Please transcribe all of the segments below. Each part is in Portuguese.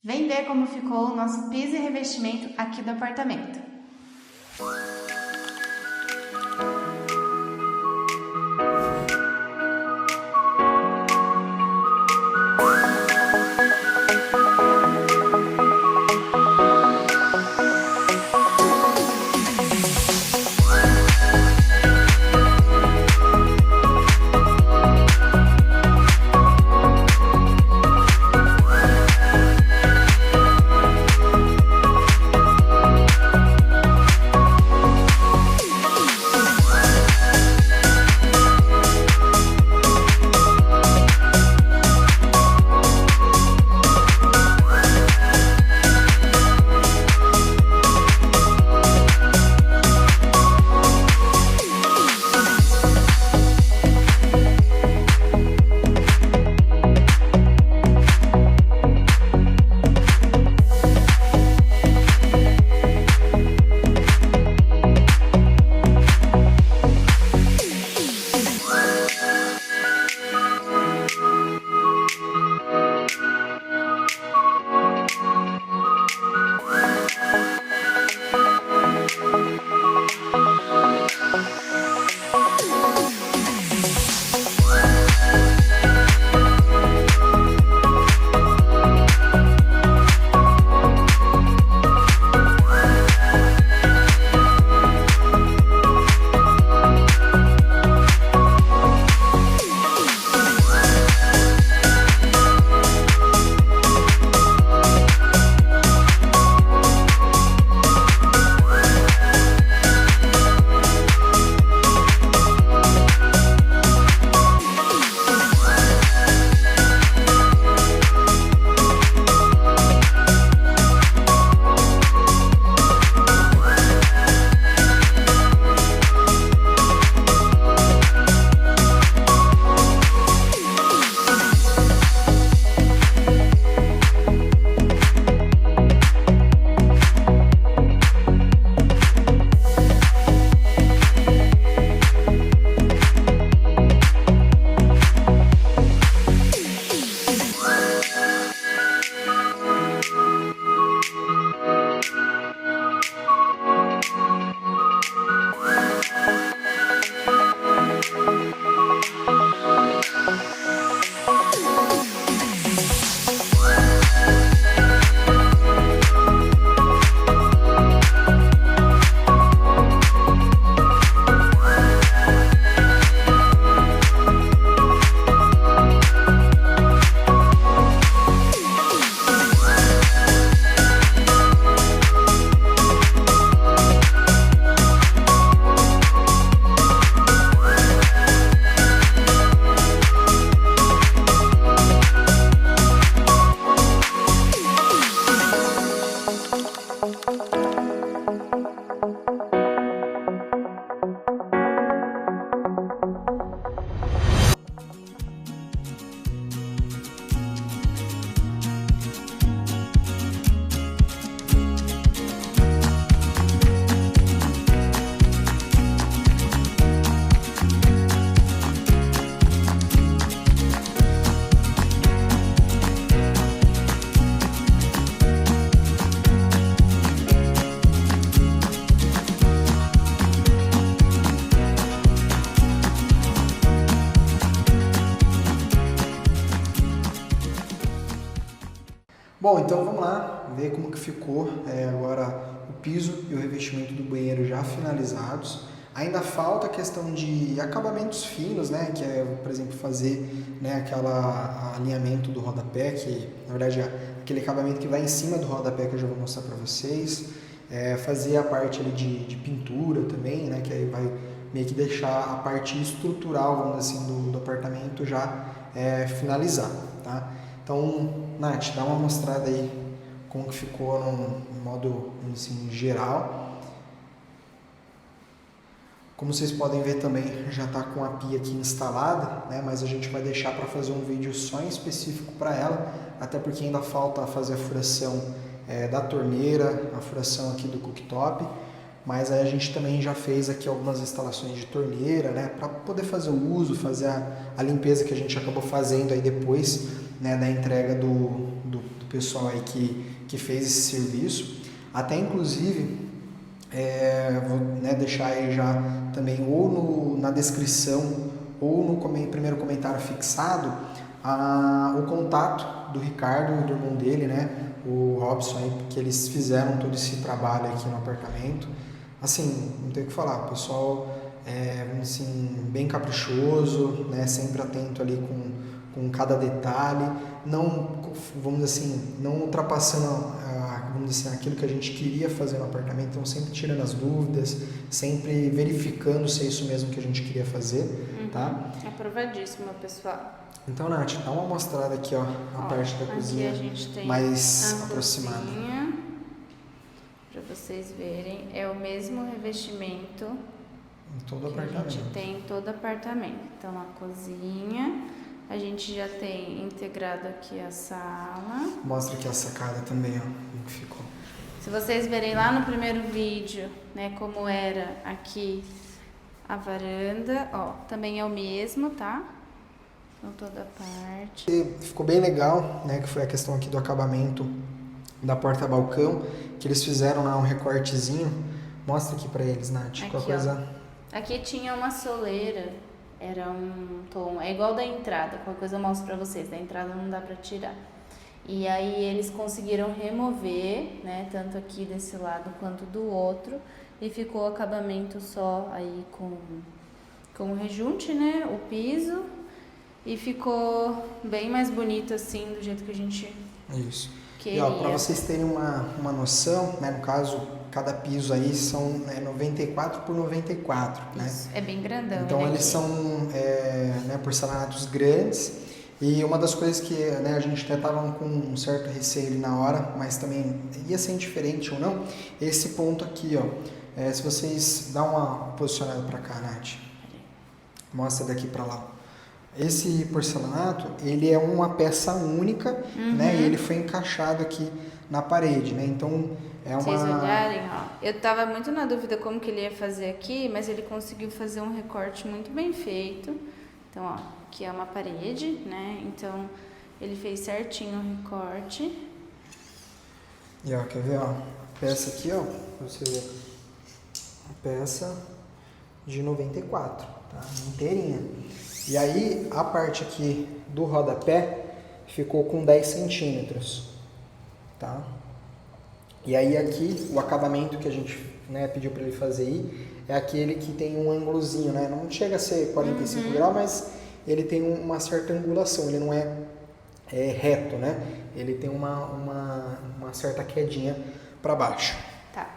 Vem ver como ficou o nosso piso e revestimento aqui do apartamento. Bom, então vamos lá ver como que ficou agora o piso e o revestimento do banheiro já finalizados. Ainda falta a questão de acabamentos finos, né, que é, por exemplo, fazer, né, aquela alinhamento do rodapé, que na verdade é aquele acabamento que vai em cima do rodapé que eu já vou mostrar para vocês. Fazer a parte ali de pintura também, né, que aí vai meio que deixar a parte estrutural, vamos dizer assim, do apartamento já finalizado, tá? Então, Nath, dá uma mostrada aí como que ficou no modo assim, geral. Como vocês podem ver também, já está com a pia aqui instalada, né? Mas a gente vai deixar para fazer um vídeo só em específico para ela, até porque ainda falta fazer a furação da torneira, a furação aqui do cooktop. Mas aí a gente também já fez aqui algumas instalações de torneira, né? Para poder fazer o uso, fazer a limpeza que a gente acabou fazendo aí depois, né, da entrega do pessoal aí que fez esse serviço. Até inclusive, vou, né, deixar aí já também ou na descrição ou no primeiro comentário fixado o contato do Ricardo e do irmão dele, né, o Robson, aí, que eles fizeram todo esse trabalho aqui no apartamento. Assim, não tem o que falar, o pessoal vamos dizer assim, bem caprichoso, né, sempre atento ali com cada detalhe, não, vamos dizer assim, não ultrapassando vamos dizer assim, aquilo que a gente queria fazer no apartamento, então sempre tirando as dúvidas, sempre verificando se é isso mesmo que a gente queria fazer, tá? Aprovadíssimo, pessoal. Então, Nath, dá uma mostrada aqui, ó, a parte da cozinha a gente tem mais a aproximada. Para vocês verem, é o mesmo revestimento Em todo que apartamento. a gente tem em todo apartamento. Então, a cozinha, a gente já tem integrado aqui a sala. Mostra aqui a sacada também, ó, como que ficou. Se vocês verem lá no primeiro vídeo, né, como era aqui a varanda, ó, também é o mesmo, tá? Então, toda a parte. E ficou bem legal, né, que foi a questão aqui do acabamento da porta-balcão, que eles fizeram lá um recortezinho. Mostra aqui pra eles, Nath, Aqui, com a coisa... Aqui tinha uma soleira, era um tom, é igual da entrada, qualquer coisa eu mostro pra vocês, da entrada não dá pra tirar. E aí eles conseguiram remover, né, tanto aqui desse lado quanto do outro, e ficou o acabamento só aí com o rejunte, né, o piso, e ficou bem mais bonito assim, do jeito que a gente queria. E ó, pra vocês terem uma noção, né, no caso, cada piso aí são 94 por 94, né? Isso, é bem grandão. Então eles são né, porcelanatos grandes. E uma das coisas que, né, a gente até estava com um certo receio ali na hora, mas também ia ser indiferente ou não, esse ponto aqui, ó. Se vocês dão uma posicionada para cá, Nath, mostra daqui para lá. Esse porcelanato, ele é uma peça única, né, e ele foi encaixado aqui na parede, né, então é uma... Vocês olharem, ó, eu tava muito na dúvida como que ele ia fazer aqui, mas ele conseguiu fazer um recorte muito bem feito. Então, ó, aqui é uma parede, né, então ele fez certinho o recorte. E ó, quer ver, ó, a peça aqui, ó, pra você ver, a peça de 94, tá, inteirinha. E aí, a parte aqui do rodapé ficou com 10 centímetros, tá? E aí aqui, o acabamento que a gente, né, pediu para ele fazer aí, é aquele que tem um ângulozinho, né? Não chega a ser 45 graus, mas ele tem uma certa angulação, ele não é reto, né? Ele tem uma certa quedinha para baixo. Tá.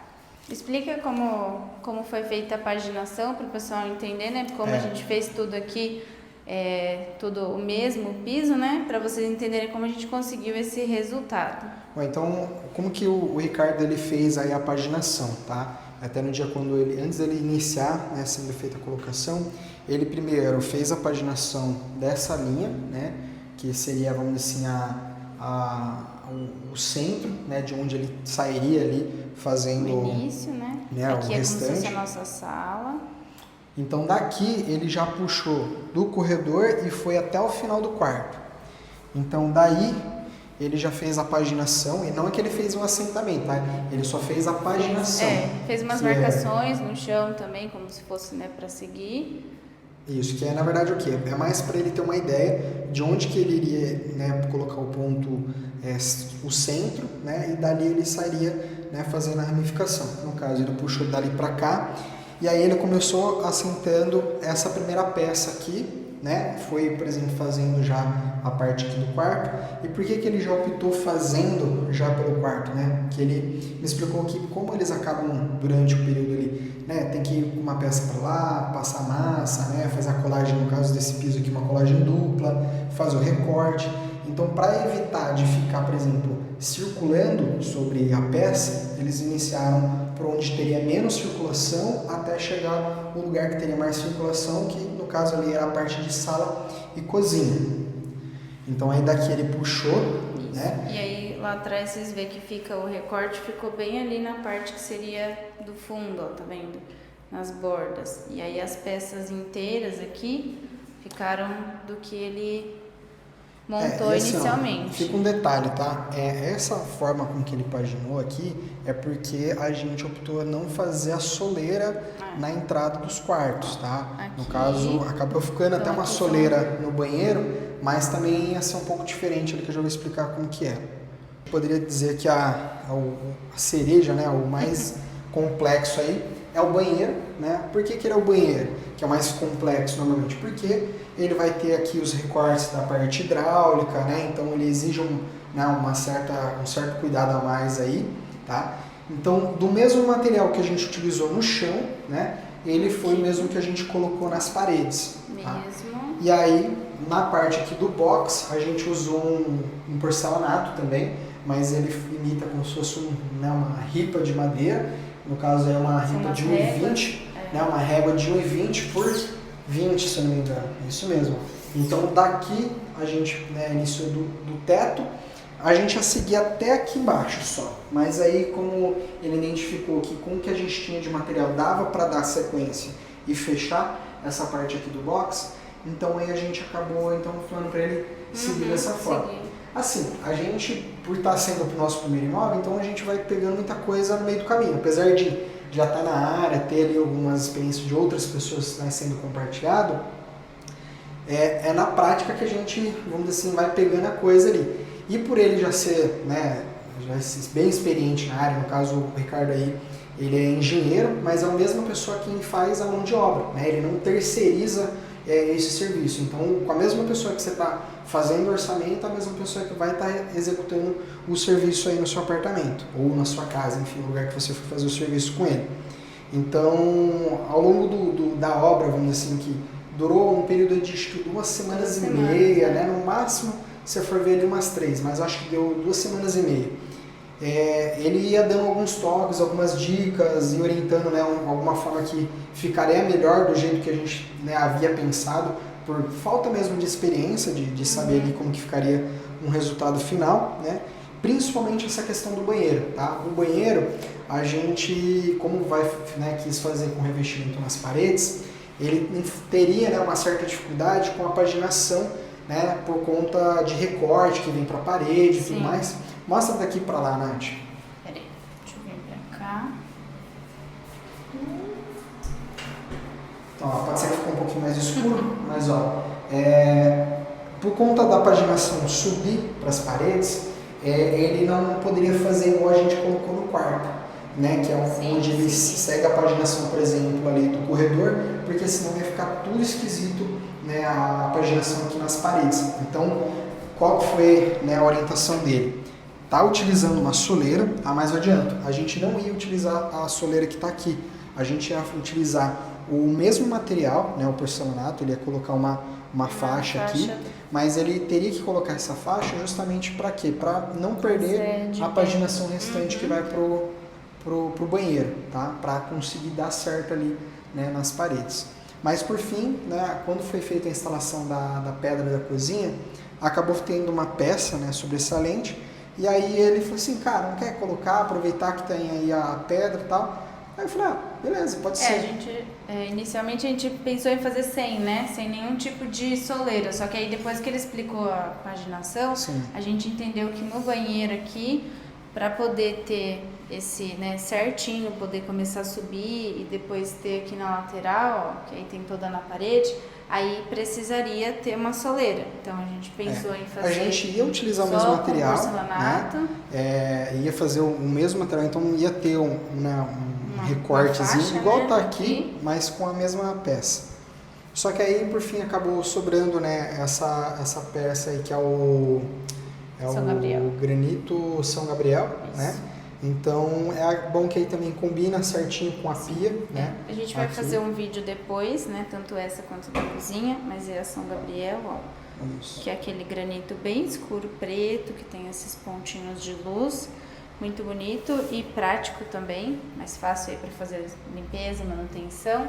Explica como foi feita a paginação para o pessoal entender, né? Como a gente fez tudo aqui, tudo o mesmo piso, né? Para vocês entenderem como a gente conseguiu esse resultado. Bom, então, como que o Ricardo ele fez aí a paginação, tá? Até no dia antes dele iniciar, né, sendo feita a colocação, ele primeiro fez a paginação dessa linha, né? Que seria, vamos dizer assim, o centro, né, de onde ele sairia ali fazendo o início, né? Aqui o restante. É como se fosse a nossa sala. Então daqui ele já puxou do corredor e foi até o final do quarto. Então daí ele já fez a paginação, e não é que ele fez um assentamento, tá? Ele só fez a paginação. Fez umas marcações no chão também, como se fosse, né, para seguir. Isso, que é na verdade o quê? É mais para ele ter uma ideia de onde que ele iria, né, colocar o ponto, o centro, né, e dali ele sairia, né, fazendo a ramificação. No caso, ele puxou dali para cá, e aí ele começou assentando essa primeira peça aqui, né, foi, por exemplo, fazendo já a parte aqui do quarto. E por que que ele já optou fazendo já pelo quarto, né? Que ele me explicou que como eles acabam durante o período ali, né, tem que ir com uma peça para lá, passar massa, né, fazer a colagem, no caso desse piso aqui, uma colagem dupla, fazer o recorte. Então, para evitar de ficar, por exemplo, circulando sobre a peça, eles iniciaram por onde teria menos circulação até chegar no lugar que teria mais circulação, que no caso ali era a parte de sala e cozinha. Então aí daqui ele puxou, né? E aí lá atrás vocês veem que fica o recorte, ficou bem ali na parte que seria do fundo, ó, tá vendo? Nas bordas. E aí as peças inteiras aqui ficaram do que ele montou e assim, inicialmente. Ó, fica um detalhe, tá? Essa forma com que ele paginou aqui é porque a gente optou a não fazer a soleira na entrada dos quartos, tá? Aqui. No caso, acabou ficando até uma soleira no banheiro, mas também ia ser um pouco diferente ali, que eu já vou explicar como que é. Eu poderia dizer que a cereja, né, o mais complexo aí, é o banheiro, né? Por que ele é o banheiro, que é o mais complexo normalmente? Porque ele vai ter aqui os recortes da parte hidráulica, né? Então ele exige um certo cuidado a mais aí, tá? Então, do mesmo material que a gente utilizou no chão, né? Ele foi o mesmo que a gente colocou nas paredes. Tá? Mesmo. E aí, na parte aqui do box, a gente usou um porcelanato também, mas ele imita como se fosse uma ripa de madeira. No caso, é uma ripa de 1,20, né? Uma régua de 1,20 por 20, se eu não me engano. É isso mesmo. Então, daqui, a gente, né, início do teto, a gente ia seguir até aqui embaixo só. Mas aí, como ele identificou que com o que a gente tinha de material dava para dar sequência e fechar essa parte aqui do box, então aí a gente acabou falando para ele seguir dessa forma. Assim, a gente, por estar sendo o nosso primeiro imóvel, então a gente vai pegando muita coisa no meio do caminho. Apesar de já estar na área, ter ali algumas experiências de outras pessoas, né, sendo compartilhado, é na prática que a gente, vamos dizer assim, vai pegando a coisa ali. E por ele já ser, né, bem experiente na área, no caso o Ricardo aí, ele é engenheiro, mas é a mesma pessoa que faz a mão de obra, né? Ele não terceiriza esse serviço. Então, com a mesma pessoa que você está fazendo o orçamento, a mesma pessoa que vai estar executando o serviço aí no seu apartamento, ou na sua casa, enfim, o lugar que você for fazer o serviço com ele. Então, ao longo da obra, vamos dizer assim, que durou um período de acho que 2 semanas e meia, né? No máximo, se for ver ali umas 3, mas acho que deu 2 semanas e meia. Ele ia dando alguns toques, algumas dicas e orientando, né, alguma forma que ficaria melhor do jeito que a gente, né, havia pensado, por falta mesmo de experiência, de saber ali como que ficaria um resultado final, né? Principalmente essa questão do banheiro, tá? O banheiro, a gente, como quis fazer com revestimento nas paredes, ele teria, né, uma certa dificuldade com a paginação, né, por conta de recorte que vem para a parede e tudo mais. Mostra daqui para lá, Nath. Peraí, deixa eu vir para cá. Então, ó, pode ser que ficou um pouquinho mais escuro, mas ó, por conta da paginação subir para as paredes, ele não poderia fazer igual a gente colocou no quarto, né, que é onde ele segue a paginação, por exemplo, ali do corredor, porque senão ia ficar tudo esquisito, né, a paginação aqui nas paredes. Então, qual foi, né, a orientação dele? Tá utilizando uma soleira, mas não adianta, a gente não ia utilizar a soleira que está aqui, a gente ia utilizar o mesmo material, né, o porcelanato, ele ia colocar uma faixa aqui, mas ele teria que colocar essa faixa justamente para quê? Para não perder a paginação restante que vai pro banheiro, tá? Para conseguir dar certo ali, né, nas paredes. Mas por fim, né, quando foi feita a instalação da pedra da cozinha, acabou tendo uma peça, né, sobressalente, e aí ele falou assim, cara, não quer colocar, aproveitar que tem aí a pedra e tal. Aí eu falei, beleza, pode ser. Inicialmente a gente pensou em fazer sem, né? Sem nenhum tipo de soleira. Só que aí depois que ele explicou a paginação, a gente entendeu que no banheiro aqui, para poder ter esse, né, certinho, poder começar a subir e depois ter aqui na lateral, ó, que aí tem toda na parede, aí precisaria ter uma soleira. Então a gente pensou em fazer. A gente ia utilizar o mesmo material, né? Ia fazer o mesmo material, então ia ter um recortezinho, faixa, igual né, tá aqui, mas com a mesma peça. Só que aí por fim acabou sobrando, né, essa peça aí que é o granito São Gabriel, né? Então é bom que aí também combina certinho com a pia, né? A gente vai fazer um vídeo depois, né? Tanto essa quanto da cozinha, mas é a São Gabriel, ó. Isso. Que é aquele granito bem escuro, preto, que tem esses pontinhos de luz. Muito bonito e prático também, mais fácil aí para fazer limpeza, manutenção.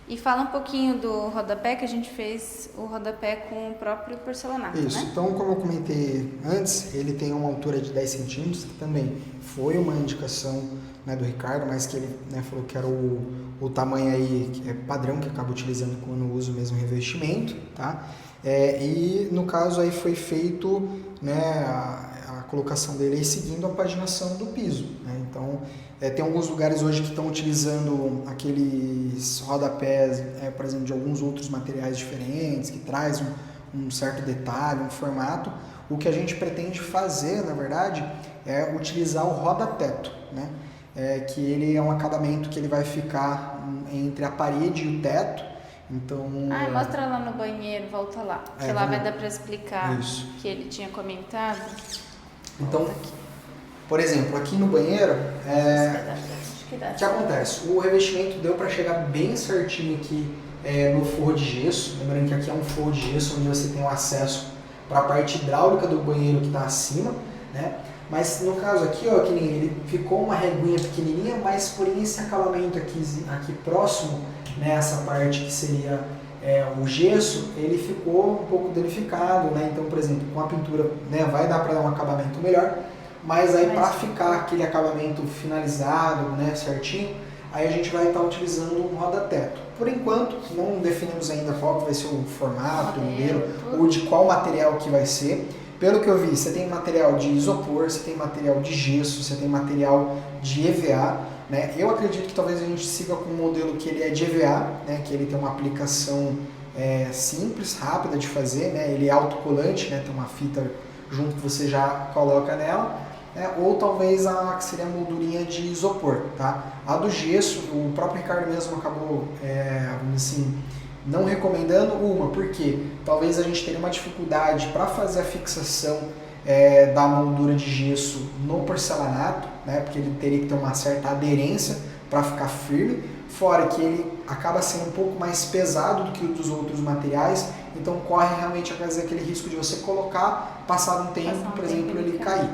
E fala um pouquinho do rodapé, que a gente fez o rodapé com o próprio porcelanato, Isso, né? então como eu comentei antes, ele tem uma altura de 10 centímetros, que também foi uma indicação, né, do Ricardo, mas que ele, né, falou que era o tamanho aí que é padrão, que acaba utilizando quando usa o mesmo revestimento, tá? E no caso aí foi feito, né, a colocação dele aí seguindo a paginação do piso, né? Então tem alguns lugares hoje que estão utilizando aqueles rodapés, por exemplo, de alguns outros materiais diferentes, que traz um certo detalhe, um formato. O que a gente pretende fazer, na verdade, é utilizar o roda-teto, né? Que ele é um acabamento que ele vai ficar entre a parede e o teto. Então, mostra lá no banheiro, volta lá. Que lá vai dar para explicar isso. Que ele tinha comentado. Então, por exemplo, aqui no banheiro, o que acontece? O revestimento deu para chegar bem certinho aqui no forro de gesso. Lembrando que aqui é um forro de gesso onde você tem o acesso para a parte hidráulica do banheiro que está acima, né? Mas no caso aqui, ó, que nem ele ficou uma reguinha pequenininha, mas porém esse acabamento aqui próximo, né, essa parte que seria o gesso, ele ficou um pouco danificado, né? Então, por exemplo, com a pintura, né, vai dar para dar um acabamento melhor, mas aí para ficar aquele acabamento finalizado, né, certinho, aí a gente vai estar utilizando um roda-teto. Por enquanto, não definimos ainda qual vai ser o formato, o modelo, ou de qual material que vai ser. Pelo que eu vi, você tem material de isopor, você tem material de gesso, você tem material de EVA, né? Eu acredito que talvez a gente siga com um modelo que ele é de EVA, né? Que ele tem uma aplicação simples, rápida de fazer, né? Ele é autocolante, né? Tem uma fita junto que você já coloca nela, né? Ou talvez a que seria a moldurinha de isopor, tá? A do gesso, o próprio Ricardo mesmo acabou, assim, não recomendando porque talvez a gente teria uma dificuldade para fazer a fixação da moldura de gesso no porcelanato, né? Porque ele teria que ter uma certa aderência para ficar firme, fora que ele acaba sendo um pouco mais pesado do que o dos outros materiais, então corre realmente a fazer aquele risco de você colocar, passado um tempo, por exemplo, ele cair.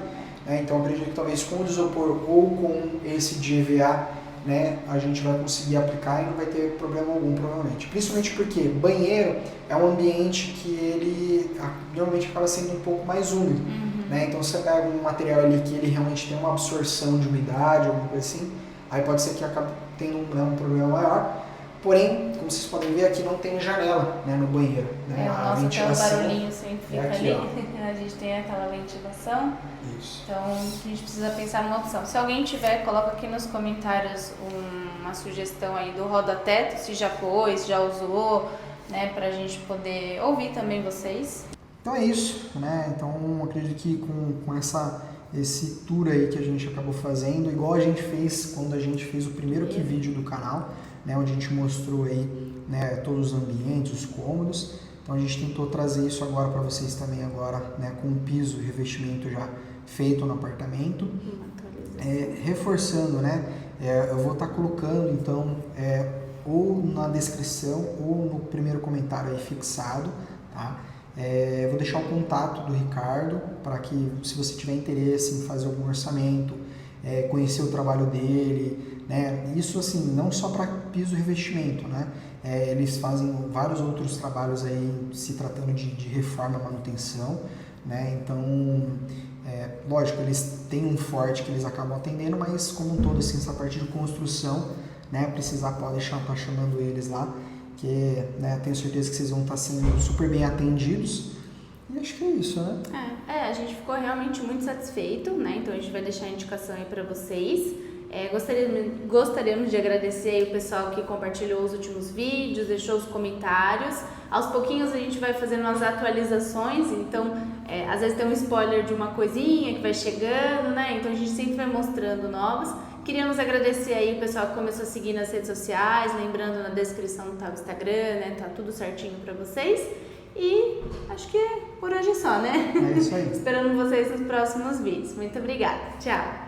Então eu acredito que talvez com o isopor ou com esse de EVA, né, a gente vai conseguir aplicar e não vai ter problema algum, provavelmente. Principalmente porque banheiro é um ambiente que ele normalmente acaba sendo um pouco mais úmido. Né? Então você pega um material ali que ele realmente tem uma absorção de umidade, alguma coisa assim, aí pode ser que acabe tendo um problema maior. Porém, como vocês podem ver, aqui não tem janela, né, no banheiro. Né? A ventilação, até o barulhinho sempre fica aqui, ali. A gente tem aquela ventilação. Isso. Então a gente precisa pensar numa opção. Se alguém tiver, coloca aqui nos comentários uma sugestão aí do roda-teto, se já pôs, já usou, né, pra gente poder ouvir também vocês. Então é isso, né? Então acredito que com esse tour aí que a gente acabou fazendo, igual a gente fez quando a gente fez o primeiro vídeo do canal, né, onde a gente mostrou aí, né, todos os ambientes, os cômodos. Então a gente tentou trazer isso agora para vocês também agora, né, com o piso e revestimento já feito no apartamento. Reforçando, né, eu vou estar colocando então ou na descrição ou no primeiro comentário aí fixado, tá? Vou deixar o contato do Ricardo para que, se você tiver interesse em fazer algum orçamento, conhecer o trabalho dele, né? Isso assim, não só para piso e revestimento, né? Eles fazem vários outros trabalhos aí se tratando de reforma e manutenção, né? Então, lógico, eles têm um forte que eles acabam atendendo, mas como um todo, assim, essa parte de construção, né? Precisar, pode estar chamando eles lá, que, né, tenho certeza que vocês vão estar sendo super bem atendidos. E acho que é isso, né? A gente ficou realmente muito satisfeito, né? Então a gente vai deixar a indicação aí para vocês. Gostaríamos de agradecer aí o pessoal que compartilhou os últimos vídeos, deixou os comentários. Aos pouquinhos a gente vai fazendo as atualizações, então às vezes tem um spoiler de uma coisinha que vai chegando, né? Então a gente sempre vai mostrando novas. Queríamos agradecer aí o pessoal que começou a seguir nas redes sociais, lembrando na descrição tá o Instagram, né? Tá tudo certinho para vocês. E acho que por hoje é só, né? É isso aí. Esperando vocês nos próximos vídeos. Muito obrigada. Tchau.